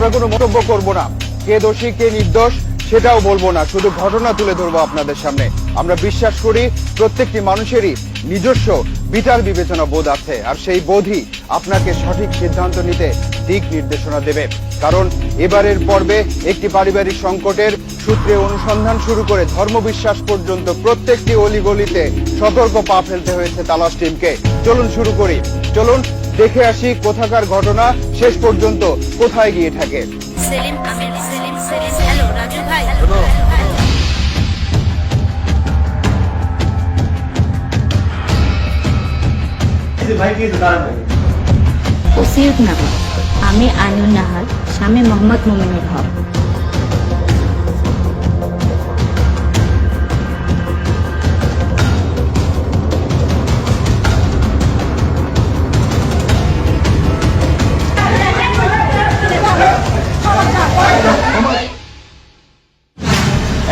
আমরা কোনো মন্তব্য করব না, কে দোষী কে নির্দোষ সেটাও বলবো না, শুধু ঘটনা তুলে ধরবো আপনাদের সামনে। আমরা বিশ্বাস করি প্রত্যেকটি মানুষেরই নিজস্ব বিচার বিবেচনা বোধ আছে, আর সেই বোধই আপনাকে সঠিক সিদ্ধান্ত নিতে দিক নির্দেশনা দেবে। কারণ এবারের পর্বে একটি পারিবারিক সংকটের সূত্রে অনুসন্ধান শুরু করে ধর্মবিশ্বাস পর্যন্ত প্রত্যেকটি অলিগলিতে সতর্ক পা ফেলতে হয়েছে তালাশ টিমকে। চলুন শুরু করি, চলুন দেখে আসি কোথাকার ঘটনা শেষ পর্যন্ত কোথায় গিয়ে থাকে। সেলিম আমির, সেলিম সেলিম হ্যালো রাজু ভাই। ওসিয়ত নামা, আমি আইনুন নাহার, স্বামী মোহাম্মদ মুমিনুল হক।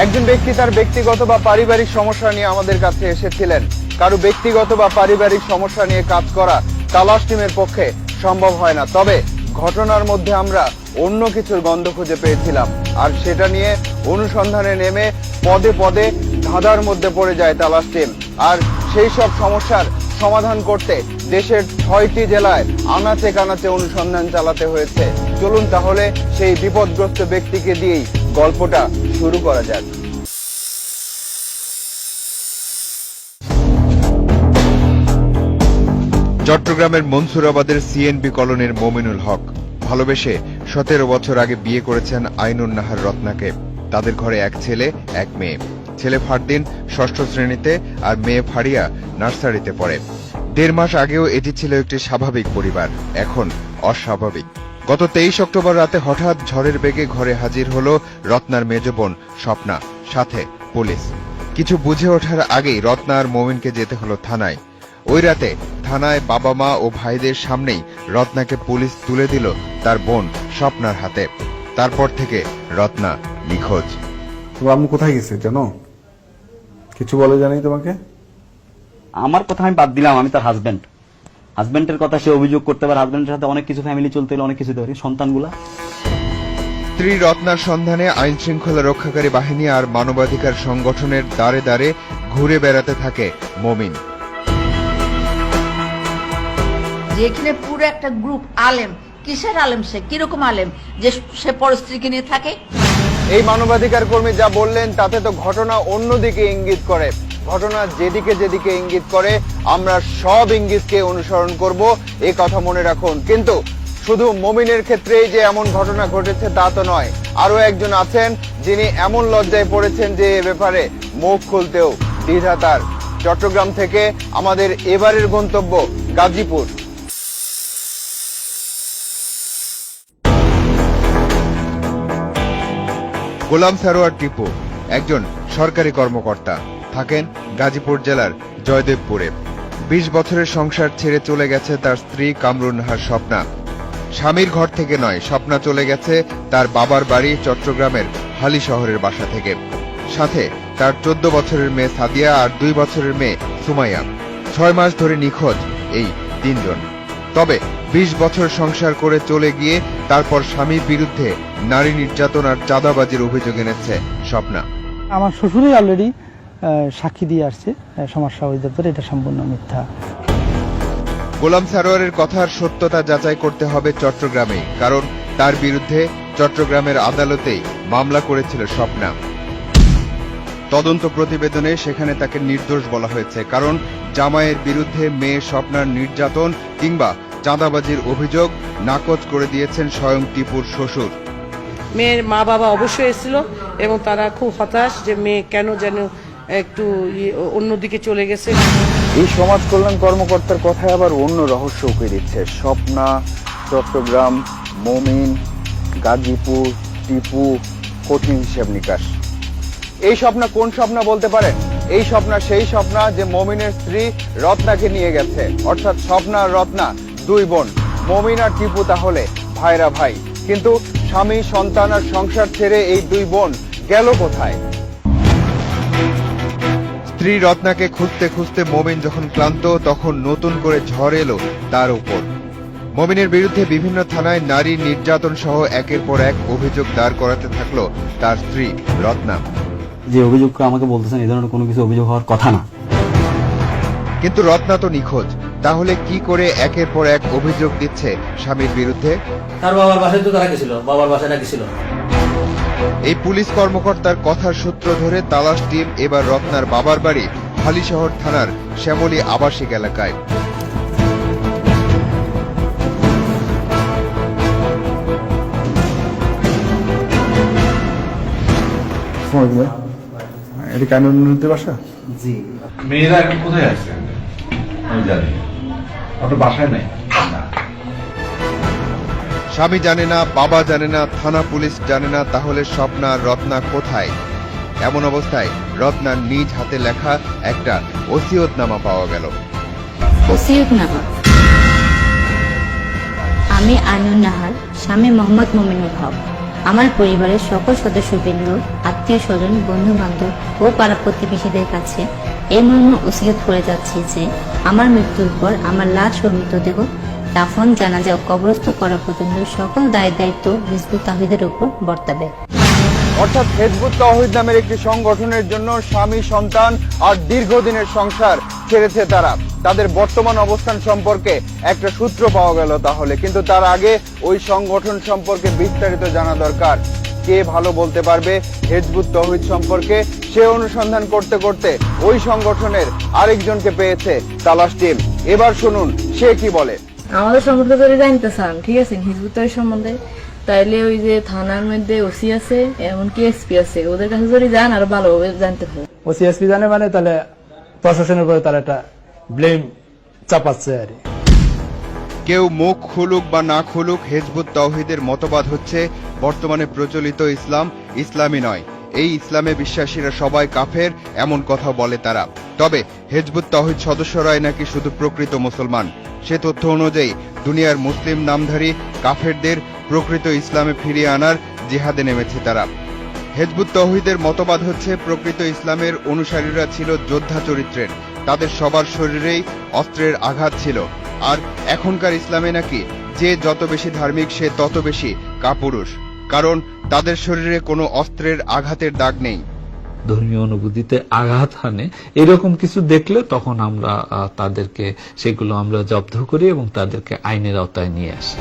একজন ব্যক্তি তার ব্যক্তিগত বা পারিবারিক সমস্যা নিয়ে আমাদের কাছে এসেছিলেন। কারো ব্যক্তিগত বা পারিবারিক সমস্যা নিয়ে কাজ করা তালাশ টিমের পক্ষে সম্ভব হয় না, তবে ঘটনার মধ্যে আমরা অন্য কিছুর গন্ধ খুঁজে পেয়েছিলাম, আর সেটা নিয়ে অনুসন্ধানে নেমে পদে পদে ধাঁধার মধ্যে পড়ে যায় তালাশ টিম। আর সেই সব সমস্যার সমাধান করতে দেশের 6টি জেলায় আনাচে কানাচে অনুসন্ধান চালাতে হয়েছে। চলুন তাহলে সেই বিপদগ্রস্ত ব্যক্তিকে দিয়েই গল্পটা শুরু করা যাক। চট্টগ্রামের মনসুরাবাদের সিএনবি কলোনির মমিনুল হক ভালোবেসে 17 বছর আগে বিয়ে করেছেন আইনুন নাহার রত্নাকে। তাদের ঘরে এক ছেলে এক মেয়ে। ছেলে ফারদিন 6ষ্ঠ শ্রেণীতে আর মেয়ে ফারিয়া নার্সারিতে পড়ে। 1.5 মাস আগেও এটি ছিল একটি স্বাভাবিক পরিবার, এখন অস্বাভাবিক। গত 23 অক্টোবর রাতে হঠাৎ ঝড়ের বেগে ঘরে হাজির হল রত্নার মেজ বোন স্বপ্না, সাথে পুলিশ। কিছু বুঝে ওঠার আগেই রত্না আর মমিনকে যেতে হলো থানায়। ওই রাতে থানায় বাবা মা ও ভাইদের সামনেই রত্নাকে পুলিশ তুলে দিল তার বোন স্বপ্নার হাতে। তারপর থেকে রত্না নিখোঁজ। তোমার আম্মু কোথায় গেছে জানো? কিছু বলে জানি তোমাকে? আমার কথা আমি বাদ দিলাম, আমি তার হাজবেন্ডের কথা সে অভিযোগ করতে পারে। হাজবেন্ডের সাথে অনেক কিছু ফ্যামিলি চলতে হলে অনেক কিছু দেবে, সন্তানগুলা। স্ত্রী রত্নার সন্ধানে আইন শৃঙ্খলা রক্ষাকারী বাহিনী আর মানবাধিকার সংগঠনের দ্বারে দ্বারে ঘুরে বেড়াতে থাকে মমিন। যেখানে পুরো একটা গ্রুপ আলেম, কিসের আলেম, সে কিরকম আলেম যে সে পরস্ত্রীকে নিয়ে থাকে? এই মানবাধিকার কর্মী যা বললেন তাতে তো ঘটনা অন্যদিকে ইঙ্গিত করে। ঘটনা যেদিকে যেদিকে ইঙ্গিত করে আমরা সব ইঙ্গিতকে অনুসরণ করব, এই কথা মনে রাখুন। কিন্তু শুধু মমিনের ক্ষেত্রেই যে এমন ঘটনা ঘটেছে তা তো নয়, আরো একজন আছেন যিনি এমন লজ্জায় পড়েছেন যে এ ব্যাপারে মুখ খুলতেও দ্বিধা তার। চট্টগ্রাম থেকে আমাদের এবারের গন্তব্য গাজীপুর। গোলাম সারোয়ার টিপু একজন সরকারি কর্মকর্তা, থাকেন গাজীপুর জেলার জয়দেবপুরে। 20 বছরের সংসার ছেড়ে চলে গেছে তার স্ত্রী কামরুন নাহার স্বপ্না। স্বামীর ঘর থেকে নয়, স্বপ্না চলে গেছে তার বাবার বাড়ি চট্টগ্রামের হালি শহরের বাসা থেকে। সাথে তার 14 বছরের মেয়ে সাদিয়া আর 2 বছরের মেয়ে সুমাইয়া। 6 মাস ধরে নিখোঁজ এই 3 জন। তবে 20 বছর সংসার করে চলে গিয়ে তারপর স্বামীর বিরুদ্ধে নারী নির্যাতন আর চাঁদাবাজির অভিযোগ এনেছে স্বপ্না। আমার শ্বশুরই অলরেডি সাক্ষী দিয়ে আসছে সমাজসেবা অধিদপ্তরে, এটা সম্পূর্ণ মিথ্যা। গোলাম সারোয়ারের কথার সত্যতা যাচাই করতে হবে চট্টগ্রামেই, কারণ তার বিরুদ্ধে চট্টগ্রামের আদালতেই মামলা করেছিল স্বপ্না। তদন্ত প্রতিবেদনে সেখানে তাকে নির্দোষ বলা হয়েছে, কারণ জামাইয়ের বিরুদ্ধে মেয়ে স্বপ্নার নির্যাতন কিংবা চাঁদাবাজির অভিযোগ নাকচ করে দিয়েছেন স্বয়ং টিপুর শ্বশুর। মেয়ের মা বাবা অবশ্যই এসেছিল এবং তারা খুব হতাশ যে মেয়ে কেন যেন একটু অন্যদিকে চলে গেছে। এই সমাজ কল্যাণ কর্মকর্তার কথায় আবার অন্য রহস্য উঁকে দিচ্ছে। স্বপ্না, চট্টগ্রাম, মমিন, গাজীপুর, টিপু, কঠিন হিসাব নিকাশ। এই স্বপ্না কোন স্বপ্না বলতে পারেন? এই স্বপ্না সেই স্বপ্না যে মমিনের স্ত্রী রত্নাকে নিয়ে গেছে, অর্থাৎ স্বপ্না আর রত্না 2 বোন। মমিন আর টিপু তাহলে ভাইরা ভাই, কিন্তু স্বামী, সন্তান আর সংসার ছেড়ে এই 2 বোন গেল কোথায়? স্ত্রী রত্নাকে খুঁজতে খুঁজতে মমিন যখন ক্লান্ত, তখন নতুন করে ঝড় এলো তার উপর। মমিনের বিরুদ্ধে বিভিন্ন থানায় নারী নির্যাতন সহ একের পর এক অভিযোগ দাঁড় করাতে থাকলো তার স্ত্রী রত্না। যে অভিযোগ আমাকে বলতেছেন এই ধরনের কোনো কিছু অভিযোগ হওয়ার কথা না। কিন্তু রত্না তো নিখোঁজ, তাহলে কি করে একের পর এক অভিযোগ দিচ্ছে স্বামীর বিরুদ্ধে? তার বাবার বাসায় তো তারা গেছিল, বাবার বাসায় গেছিল। এই পুলিশ কর্মকর্তার কথার সূত্র ধরে তালাশ টিম এবার রত্নার বাবার বাড়ি হালিশহর থানার শ্যামলী আবাসিক এলাকায়। এটা কানুনের বাসা? জি। মেয়েরা এখন কোথায় আছে আমি জানি, ওটা বাসায় নাই। স্বামী জানে না, বাবা জানে না, থানা পুলিশ জানে না, তাহলে স্বপ্না আর রত্না কোথায়? এমন অবস্থায় রত্নার নিজ হাতে লেখা একটা ওসিয়তনামা পাওয়া গেল। ওসিয়তনামা। আমি আইনুন নাহার, স্বামী মোহাম্মদ মুমিনুল হক, আমার পরিবারের সকল সদস্যবৃন্দ, আত্মীয় স্বজন, বন্ধু বান্ধব ও পাড়া প্রতিবেশীদের কাছে এই মর্মে ওসিয়ত করে যাচ্ছি যে আমার মৃত্যুর পর আমার লাশ ও মৃতদেহ দাফন, জানাজা ও কবরস্থ করা পর্যন্ত সকল দায়িত্ব হিজবুত তাওহীদের উপর বর্তাবে। অর্থাৎ হিজবুত তাওহীদ নামের একটি সংগঠনের জন্য স্বামী, সন্তান আর দীর্ঘদিনের সংসার ছেড়েছে তারা। তাদের বর্তমান অবস্থান সম্পর্কে একটা সূত্র পাওয়া গেল তাহলে, কিন্তু তার আগে ওই সংগঠন সম্পর্কে বিস্তারিত জানা দরকার। কে ভালো বলতে পারবে হিজবুত তাওহীদ সম্পর্কে? সে অনুসন্ধান করতে করতে ওই সংগঠনের আরেকজনকে পেয়েছে তালাশ টিম। এবার শুনুন সে কি বলে। আমাদের সম্পর্কে যদি জানতে চান, ঠিক আছে, হিজবুত তাওহীদ সম্বন্ধে, তাইলে ওই যে থানার মধ্যে ওসি আছে, এমনকি এসপি আছে, ওদের কাছে যদি যান আরো ভালোভাবে জানতে হবে। ওসি এসপি জানে মানে তাহলে প্রশাসনের উপরে তারা একটা ব্লেম চাপাচ্ছে আর কেউ মুখ খুলুক বা না খুলুক, হিজবুত তাওহীদের মতবাদ হচ্ছে বর্তমানে প্রচলিত ইসলাম ইসলামী নয়। এই ইসলামে বিশ্বাসীরা সবাই কাফের, এমন কথা বলে তারা। তবে হিজবুত তাওহীদ সদস্যরাই নাকি শুধু প্রকৃত মুসলমান। সে তথ্য অনুযায়ী দুনিয়ার মুসলিম নামধারী কাফেরদের প্রকৃত ইসলামে ফিরিয়ে আনার জিহাদে নেমেছে তারা। হিজবুত তাওহীদের মতবাদ হচ্ছে প্রকৃত ইসলামের অনুসারীরা ছিল যোদ্ধা চরিত্রের, তাদের সবার শরীরেই অস্ত্রের আঘাত ছিল। আর এখনকার ইসলামে নাকি যে যত বেশি ধার্মিক সে তত বেশি কাপুরুষ, কারণ তাদের শরীরে কোনো অস্ত্রের আঘাতের দাগ নেই। ধর্মীয় অনুভূতিতে আঘাত হানে এরকম কিছু দেখলে তখন আমরা তাদেরকে সেগুলো আমরা জব্দ করি এবং তাদেরকে আইনের আওতায় নিয়ে আসি।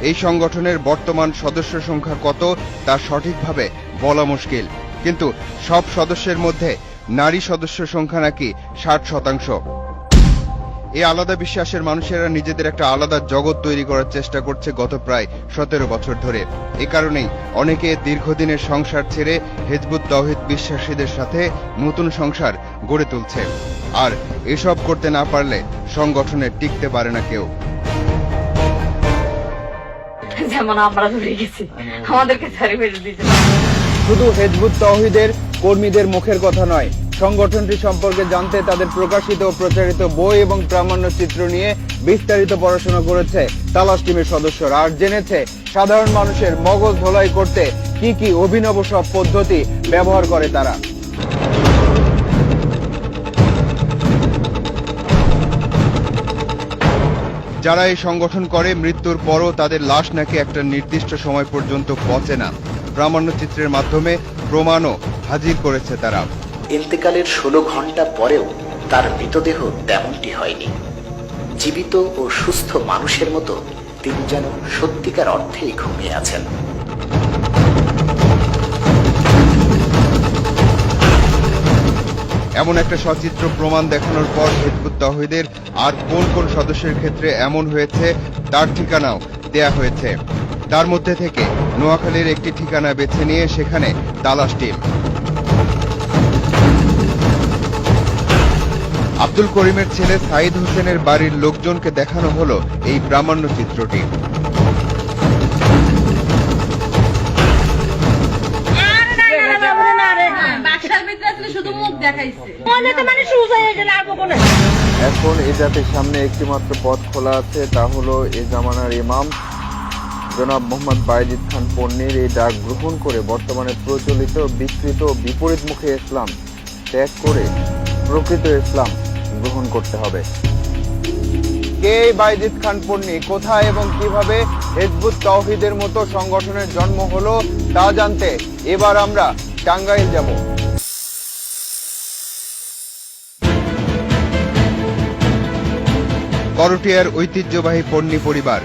এই সংগঠনের বর্তমান সদস্য সংখ্যা কত তা সঠিকভাবে বলা মুশকিল, কিন্তু সব সদস্যের মধ্যে নারী সদস্য সংখ্যা নাকি 60%। এই আলাদা বিশ্বাসের মানুষেরা নিজেদের একটা আলাদা জগৎ তৈরি করার চেষ্টা করছে গত প্রায় 17 বছর ধরে। এ কারণেই অনেকে দীর্ঘদিনের সংসার ছেড়ে হিজবুত তাওহীদ বিশ্বাসীদের সাথে নতুন সংসার গড়ে তুলছে। আর এসব করতে না পারলে সংগঠনে টিকতে পারে না কেউ। যেমন আমরা ধরে গেছি, আমাদেরকে ছাড়ি ফেলে দিয়েছে। শুধু হিজবুত তাওহীদের কর্মীদের মুখের কথা নয়, সংগঠনটি সম্পর্কে জানতে তাদের প্রকাশিত ও প্রচারিত বই এবং প্রামাণ্য চিত্র নিয়ে বিস্তারিত পড়াশোনা করেছে তালাশ টিমের সদস্যরা, আর জেনেছে সাধারণ মানুষের মগজ ধোলাই করতে কি কি অভিনব সব পদ্ধতি ব্যবহার করে তারা। যারা এই সংগঠন করে মৃত্যুর পরও তাদের লাশ নাকি একটা নির্দিষ্ট সময় পর্যন্ত পচে না। প্রামাণ্য চিত্রের মাধ্যমে প্রমাণও হাজির করেছে তারা। ইন্তেকালের 16 ঘন্টা পরেও তার মৃতদেহ তেমনটি হয়নি। জীবিত ও সুস্থ মানুষের মতো তিনি যেন সত্যিকার অর্থেই ঘুমিয়ে আছেন। এমন একটা সচিত্র প্রমাণ দেখানোর পর হিজবুত তাওহীদের আর কোন কোন সদস্যের ক্ষেত্রে এমন হয়েছে তার ঠিকানাও দেয়া হয়েছে। তার মধ্যে থেকে নোয়াখালীর একটি ঠিকানা বেছে নিয়ে সেখানে তালাশ টিম। আব্দুল করিমের ছেলে সাইদ হোসেনের বাড়ির লোকজনকে দেখানো হলো এই প্রামাণ্য চিত্রটি। এখন এ জাতির সামনে একটি মাত্র পথ খোলা আছে, তা হলো এ জামানার ইমাম জনাব মোহাম্মদ বায়েজিদ খান পন্নীর এই ডাক গ্রহণ করে বর্তমানে প্রচলিত বিকৃত বিপরীতমুখী ইসলাম ত্যাগ করে প্রকৃত ইসলাম গ্রহণ করতে হবে। কে এই বাইজিদ খান পন্নী, কোথায় এবং কিভাবে হিজবুত তাওহীদের মতো সংগঠনের জন্ম হলো তা জানতে এবার আমরা টাঙ্গাইল যাব। করটিয়ার ঐতিহ্যবাহী পন্নী পরিবার।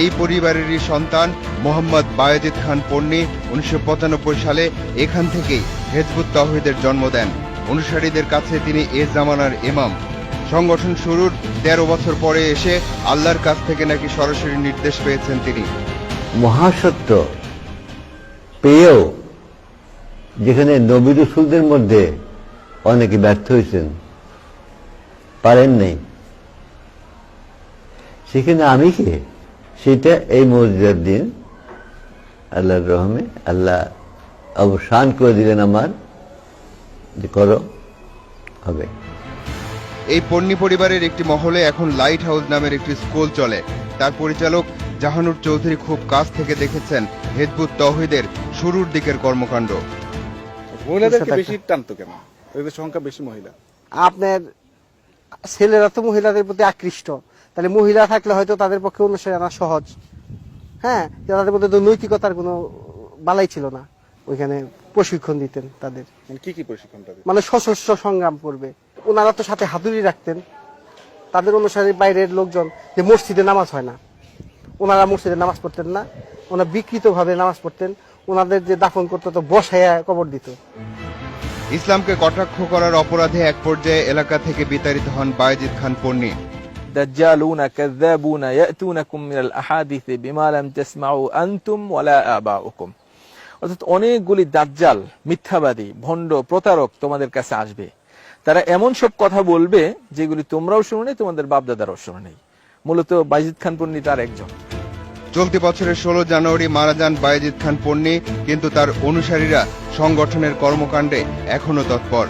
এই পরিবারেরই সন্তান মোহাম্মদ বায়েজিদ খান পন্নী 1995 সালে এখান থেকেই হিজবুত তাওহীদের জন্ম দেন। অনুসারীদের কাছে তিনি এ জামানার ইমাম। সংগঠন শুরুর 13 বছর পরে এসে আল্লাহর কাছ থেকে নাকি সরাসরি নির্দেশ পেয়েছেন তিনি। মহাসত্য পেয়েও যেখানে নবী রাসূলদের মধ্যে অনেকে ব্যর্থ হয়েছেন, পারেন নাই, সেখানে আমি কে? সেটা এই মসজিদের দিন আল্লাহর রহমে আল্লাহ অবসান করে দিলেন আমার, যে করো হবে। এই পন্নী পরিবারের একটি মহলে এখন লাইট হাউস নামের একটি স্কুল চলে। তার পরিচালক জাহানুর চৌধুরী খুব কাছ থেকে দেখেছেন হিজবুত তাওহীদের শুরুর দিকের কর্মকাণ্ড। মহিলাদেরকে বেশি টানতো কেন? এদের সংখ্যা বেশি মহিলা। আপনার ছেলেরা তো মহিলাদের প্রতি আকৃষ্ট, তাহলে মহিলা থাকলে হয়তো তাদের পক্ষে অনুসরণ আনা সহজ। হ্যাঁ, তাদের মধ্যে তো নৈতিকতার কোনো বালাই ছিল না। ওইখানে প্রশিক্ষণ দিতেন তাদের। কি কি প্রশিক্ষণ? মানে সশস্ত্র সংগ্রাম করবে। ওনারা তো সাথে হাতুড়ি রাখতেন। তাদের অনুসারী বাইরের লোকজন, যে মসজিদে নামাজ হয় না, ওনারা মসজিদে নামাজ পড়তেন না, ওনারা বিকৃতভাবে নামাজ পড়তেন। ওনাদের যে দাফন করতো তো বসাইয়া কবর দিত। ইসলামকে কটাক্ষ করার অপরাধে এক পর্যায়ে এলাকা থেকে বিতাড়িত হন বায়েজিদ খান পন্নী। দাজ্জালুন কাযাবুন ইয়াতুনাকুম মিনাল আহাদিস বিমা লাম তাসমাউ আনতুম ওয়ালা আবাউকুম। অর্থাৎ অনেকগুলি দাজ্জাল, মিথ্যাবাদী, ভণ্ড, প্রতারক তোমাদের কাছে আসবে। তারা এমন সব কথা বলবে যেগুলি তোমরাও শুনো নাই, তোমাদের বাপদাদারাও শুনো নাই। মূলত বায়েজিদ খান পন্নী তার একজন। চলতি বছরের 16 জানুয়ারি মারা যান বায়েজিদ খান পন্নী, কিন্তু তার অনুসারীরা সংগঠনের কর্মকাণ্ডে এখনো তৎপর।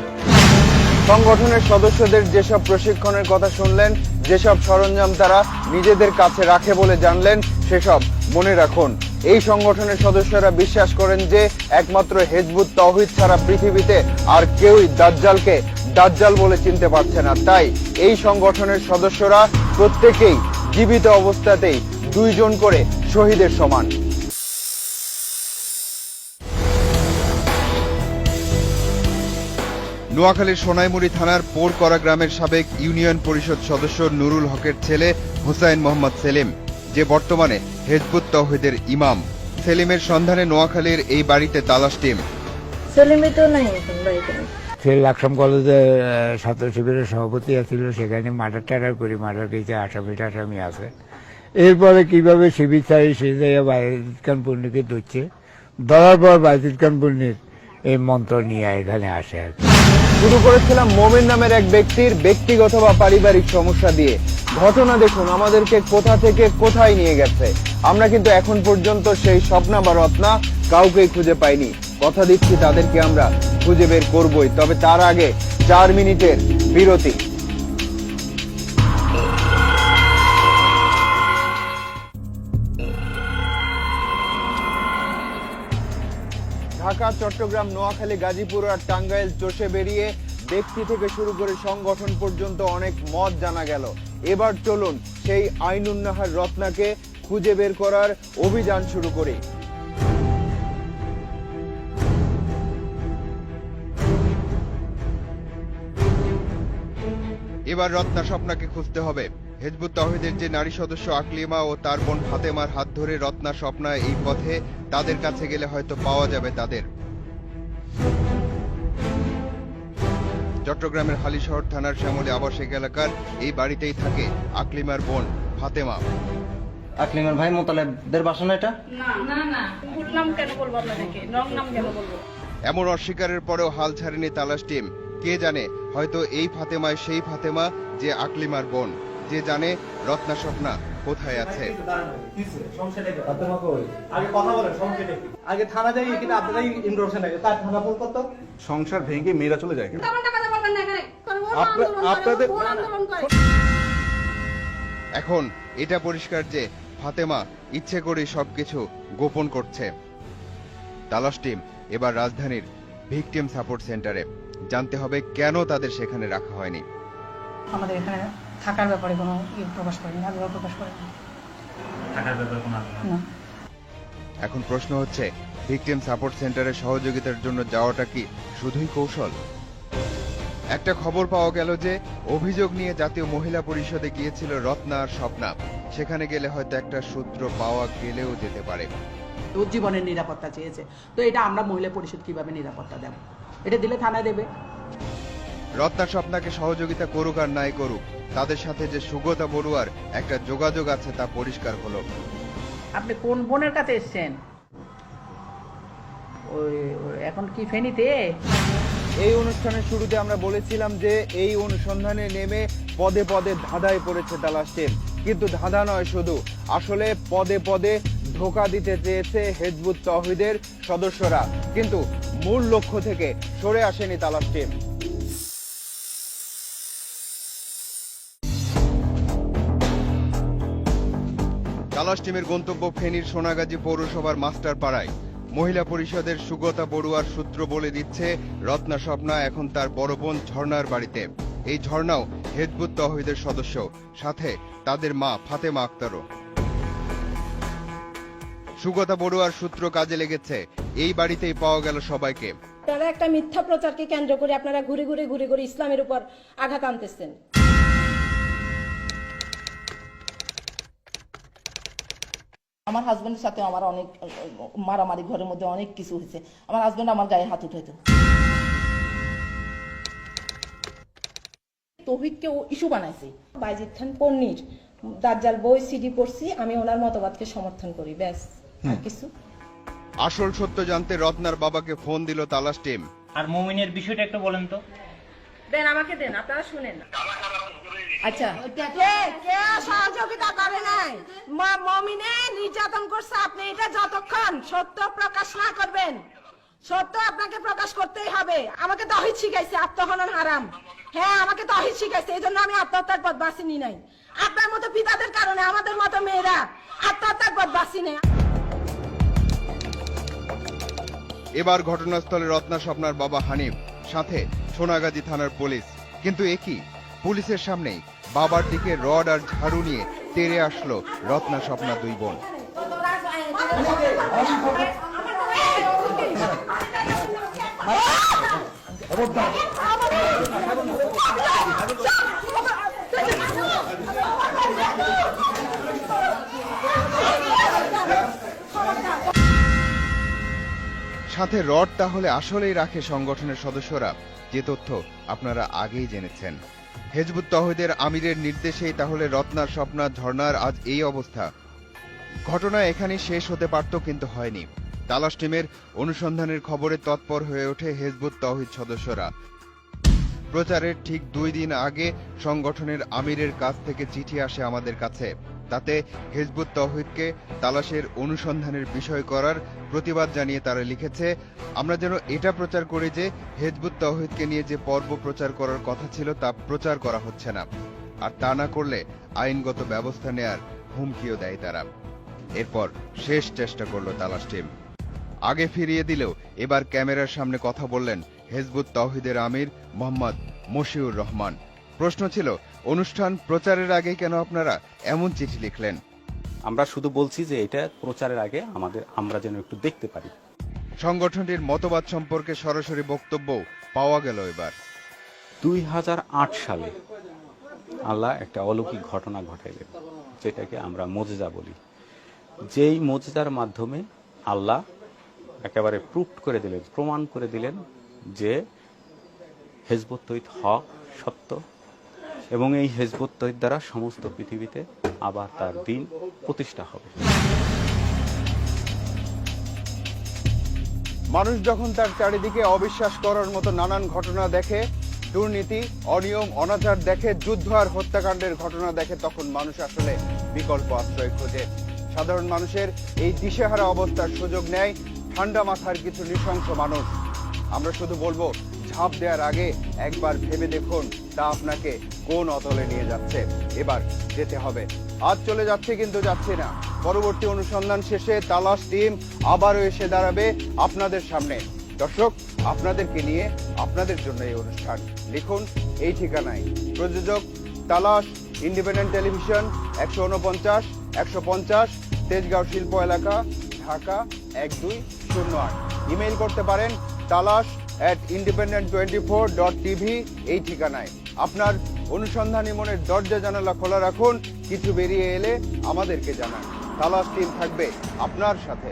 সংগঠনের সদস্যদের যেসব প্রশিক্ষণের কথা শুনলেন, যেসব সরঞ্জাম তারা নিজেদের কাছে রাখে বলে জানলেন, সেসব মনে রাখুন। এই সংগঠনের সদস্যরা বিশ্বাস করেন যে একমাত্র হিজবুত তাওহীদ ছাড়া পৃথিবীতে আর কেউই দাজ্জালকে দাজ্জাল বলে চিনতে পারছে না। তাই এই সংগঠনের সদস্যরা প্রত্যেকেই জীবিত অবস্থাতেই 2 জন করে শহীদের সমান। নোয়াখালীর সোনাইমুড়ি থানার পোরকরা গ্রামের সাবেক ইউনিয়ন পরিষদ সদস্য নুরুল হকের ছেলে হোসাইন মোহাম্মদ সেলিম, যে বর্তমানে হিজবুত তাওহীদের ইমাম। সেলিমের সন্ধানে নোয়াখালীর এই বাড়িতে তালাশ টিম। সেলিমই তো নাই এখন বাড়িতে। সে লাকসাম কলেজে ছাত্র শিবিরের সভাপতি ছিল, সেখানে মার্ডার টাডার করি, মার্ডার কেসে আসামি আছে। এরপরে কিভাবে শিবির চাই সে জায়গায় বায়েজিদ খান পন্নীকে ধরছে, ধরার পর বায়েজিদ খান পন্নীর এই মন্ত্র নিয়ে এখানে আসে আর কি। শুরু করেছিলাম মোমেন নামের এক ব্যক্তির ব্যক্তিগত বা পারিবারিক সমস্যা দিয়ে। ঘটনা দেখুন আমাদেরকে কোথা থেকে কোথায় নিয়ে গেছে। আমরা কিন্তু এখন পর্যন্ত সেই স্বপ্না বা রত্না কাউকেই খুঁজে পাইনি। কথা দিচ্ছি তাদেরকে আমরা খুঁজে বের করবই, তবে তার আগে 4 মিনিটের বিরতি। ঢাকা, চট্টগ্রাম, নোয়াখালী, গাজীপুর আর টাঙ্গাইল চষে বেরিয়ে ব্যক্তি থেকে শুরু করে সংগঠন পর্যন্ত অনেক মত জানা গেল। এবার চলুন সেই আইনুন নাহার রত্নাকে খুঁজে বের করার অভিযান শুরু করি। এবার রত্না স্বপ্নাকে খুঁজতে হবে। হিজবুত তাওহীদের যে নারী সদস্য আকলিমা ও তার বোন ফাতেমার হাত ধরে রত্না স্বপ্না এই পথে, তাদের কাছে গেলে হয়তো পাওয়া যাবে তাদের। চট্টগ্রামের হালিশহর থানার শ্যামলী আবাসিক এলাকার এই বাড়িতেই থাকে আকলিমার বোন ফাতেমা। আকলিমার ভাই মোতালেবদের বাসা না এটা? এমন অস্বীকারের পরেও হাল ছাড়েনি তালাশ টিম। কে জানে, হয়তো এই ফাতেমায় সেই ফাতেমা যে আকলিমার বোন, যে জানে রত্না স্বপ্না কোথায় আছে। সংসার ভেঙে মেয়েরা চলে যায়। এখন এটা পরিষ্কার যে ফাতেমা ইচ্ছে করে সবকিছু গোপন করছে। তালাশ টিম এবার রাজধানীর ভিকটিম সাপোর্ট সেন্টারে। জানতে হবে কেন তাদের সেখানে রাখা হয়নি। আমাদের এখানে থাকার ব্যাপারে কোনো প্রকাশ করেনি, আগ্রহ প্রকাশ করেনি। থাকার ব্যাপারে কোনো আগ্রহ না। এখন প্রশ্ন হচ্ছে, ভিকটিম সাপোর্ট সেন্টারে সহযোগিতার জন্য যাওয়াটা কি শুধুই কৌশল? একটা খবর পাওয়া গেল যে অভিযোগ নিয়ে জাতীয় মহিলা পরিষদে গিয়েছিল রত্না আর স্বপ্না। সেখানে গেলে হয়তো একটা সূত্র পাওয়া গেলেও যেতে পারে। ওর জীবনের নিরাপত্তা চেয়েছে, তো এটা আমরা মহিলা পরিষদ কিভাবে নিরাপত্তা দেব? এটা দিলে থানায় দেবে। রত্না স্বপ্নাকে সহযোগিতা করুক আর নাই করুক, তাদের সাথে যে সুগতা বড়ুয়ার একটা যোগাযোগ আছে তা পরিষ্কার হলো। আপনি কোন বোনের কাছে এসেছেন? ওই এখন কি ফেনীতে? এই অনুষ্ঠানের শুরুতে আমরা বলেছিলাম যে এই অনুসন্ধানে নেমে পদে পদে ধাঁধায় পড়েছে তালাশ টিম, কিন্তু ধাঁধা নয় শুধু, আসলে পদে পদে ধোঁকা দিতে চেয়েছে হিজবুত তৌহিদের সদস্যরা, কিন্তু মূল লক্ষ্য থেকে সরে আসেনি তালাশ টিম। তালাশ টিমের গন্তব্য ফেনীর সোনাগাজী পৌরসভার মাস্টার পাড়ায়। মহিলা পরিষদের সুগতা বড়ুয়ার সূত্র বলে দিচ্ছে রত্না স্বপ্না এখন তার বড় বোন ঝর্ণার বাড়িতে। এই ঝর্ণাও হিজবুত তৌহিদের সদস্য, সাথে তাদের মা ফাতেমা আক্তারও। সুগতা বড়ুয়ার সূত্র কাজে লেগেছে, এই বাড়িতেই পাওয়া গেল সবাইকে। তারা একটা মিথ্যা প্রচারকে কেন্দ্র করে আপনারা ঘুরে ঘুরে ইসলামের উপর আঘাত আনতেছেন। আমার হাজবেন্ডের সাথে আমার অনেক মারামারি, ঘরের মধ্যে অনেক কিছু হয়েছে। আমার হাজবেন্ড আমার গায়ে হাত উঠাইতো। তৌহিদকে ও ইস্যু বানাইছে। বাইজিদ খান পন্নির দাজ্জাল বই সিডি পড়ছি, আমি ওনার মতবাদকে সমর্থন করি, ব্যাস, আর কিছু। আসল সত্য জানতে রত্নার বাবাকে ফোন দিল তালাশ টিম। আর মুমিনের বিষয়টা একটু বলেন তো। দেন, আমাকে দেন, আপনারা শুনেন। আচ্ছা, কে সহযোগিতা করে নাই? মমিনে নির্যাতন করছে, আপনি এটা যতক্ষণ সত্য প্রকাশ না করবেন, সত্য আপনাকে প্রকাশ করতেই হবে। আমাকে তহিদ শিখাইছে আত্মহনন হারাম। হ্যাঁ, আমাকে তহিদ শিখাইছে, এই জন্য আমি আত্মহত্যার পথ বাছি নি নাই। আপনার মতো পিতাদের কারণে আমাদের মতো মেয়েরা আত্মহত্যার পথ বাছি নেয়। এবার ঘটনাস্থলে রত্না স্বপ্নার বাবা হানিফ, সাথে সোনাগাজী থানার পুলিশ। কিন্তু একই পুলিশের সামনেই বাবার দিকে রড আর ঝাড়ু নিয়ে তেড়ে আসলো রত্না স্বপ্না দুই বোন। সাথে রড তাহলে আসলেই রাখে সংগঠনের সদস্যরা, যে তথ্য আপনারা আগেই জেনেছেন। হিজবুত তৌহিদের আমিরের নির্দেশেই তাহলে রত্নার স্বপ্না ঝর্ণার আজ এই অবস্থা। ঘটনা এখানেই শেষ হতে পারত, কিন্তু হয়নি। তালাশ টিমের অনুসন্ধানের খবরে তৎপর হয়ে ওঠে হিজবুত তৌহিদ সদস্যরা। প্রচারের ঠিক 2 দিন আগে সংগঠনের আমিরের কাছ থেকে চিঠি আসে আমাদের কাছে। তাতে হিজবুত তৌহিদকে তালাশের অনুসন্ধানের বিষয় করার প্রতিবাদ জানিয়ে তারা লিখেছে, আমরা যেন এটা প্রচার করি যে হিজবুত তৌহিদকে নিয়ে যে পর্ব প্রচার করার কথা ছিল তা প্রচার করা হচ্ছে না, আর তা না করলে আইনগত ব্যবস্থা নেয়ার হুমকিও দেয় তারা। এরপর শেষ চেষ্টা করলো তালাশ টিম। আগে ফিরিয়ে দিলেও এবার ক্যামেরার সামনে কথা বললেন হিজবুত তৌহিদের আমির মোহাম্মদ মশিউর রহমান। প্রশ্ন ছিল, অনুষ্ঠান প্রচারের আগে কেন আপনারা এমন চিঠি লিখলেন? আমরা শুধু বলছি যে এটা প্রচারের আগে আমরা যেন একটু দেখতে পারি। সংগঠনটির মতবাদ সম্পর্কে সরাসরি বক্তব্য পাওয়া গেল এবার। 2008 সালে আল্লাহ একটা অলৌকিক ঘটনা ঘটাইলেন, যেটাকে আমরা মুজিজা বলি। যেই মুজিজার মাধ্যমে আল্লাহ একেবারে প্রুফ করে দিলেন, প্রমাণ করে দিলেন যে হিজবুত তৌহিদ হক, সত্য, এবং এই হিজবুত তৌহিদ দ্বারা সমস্ত পৃথিবীতে আবার তার দিন প্রতিষ্ঠা হবে। মানুষ যখন তার চারিদিকে অবিশ্বাস করার মতো নানান ঘটনা দেখে, দুর্নীতি, অনিয়ম, অনাচার দেখে, যুদ্ধ আর হত্যাকাণ্ডের ঘটনা দেখে, তখন মানুষ আসলে বিকল্প আশ্রয় খোঁজে। সাধারণ মানুষের এই দিশেহারা অবস্থার সুযোগ নেয় ঠান্ডা মাথার কিছু নৃশংস মানুষ। আমরা শুধু বলবো, ঝাঁপ দেওয়ার আগে একবার ভেবে দেখুন তা আপনাকে কোন অতলে নিয়ে যাচ্ছে। এবার যেতে হবে। আজ চলে যাচ্ছে, কিন্তু যাচ্ছে না। পরবর্তী অনুসন্ধান শেষে তালাশ টিম আবারও এসে দাঁড়াবে আপনাদের সামনে। দর্শক, আপনাদেরকে নিয়ে, আপনাদের জন্য এই অনুষ্ঠান। লিখুন এই ঠিকানায়। প্রযোজক তালাশ ইন্ডিপেন্ডেন্ট টেলিভিশন 149 150 তেজগাঁও শিল্প এলাকা, ঢাকা 1208। ইমেইল করতে পারেন talash@independent24.tv এই ঠিকানায়। আপনার অনুসন্ধানী মনের দরজা জানালা খোলা রাখুন, কিছু বেরিয়ে এলে আমাদেরকে জানান। তালাশ টিম থাকবে আপনার সাথে।